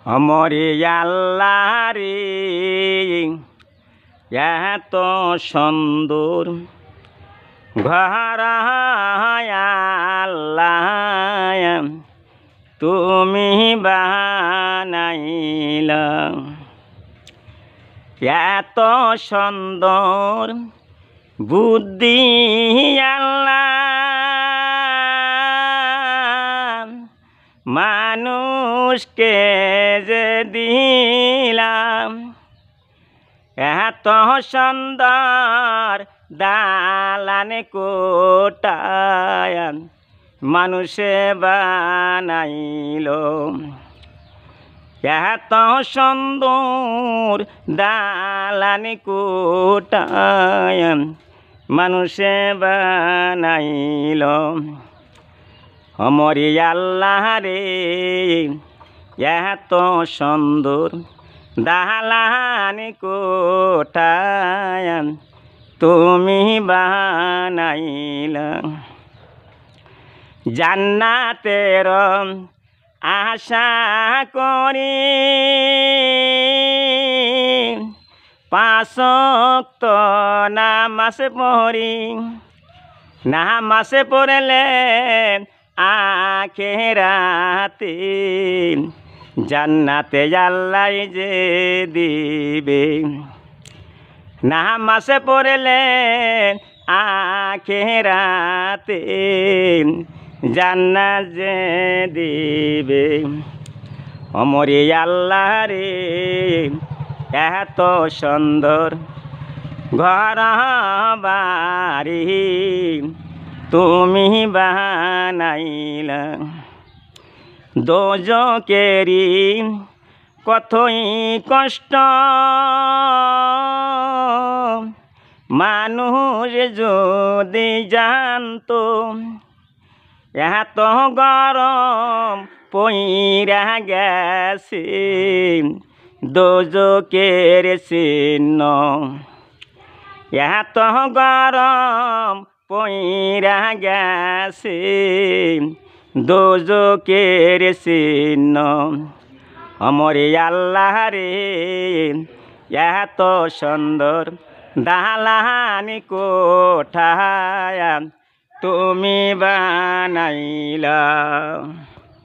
हमरे আল্লাহ রে এত সুন্দর ঘর আল্লাহ তুমি বানাইলা এত সুন্দর বুদ্ধি আল্লাহ মানুষকে যে দিলাম এত সুন্দর দালান কোটায় মানুষে বানাইল এত সুন্দর দালান কোটায় মানুষে বানাইল हमरे আল্লাহ রে এত সুন্দর দালান কোটায় তুমি বানাইলা জান্নাতের আশা করি পাঁচ ওয়াক্ত নামাজ পড়ি নামাজ পড়লে আখিরাতে জান্নাতে আল্লাহ যে দিবে নামাজ পড়লে আখিরাতে জান্নাত যে দিবে हमरे আল্লাহ রে এত সুন্দর ঘর বাড়ি তুমি বানাইলা দোজকেরি কতই কষ্ট মানুষ যদি জানতো এত গরম পইরা গেছে দোজকের চিহ্ন এত গরম পইরা গেছে দোজকের চিহ্ন हमरे আল্লাহ রে এত সুন্দর দালান কোঠায় তুমি বানাইলা।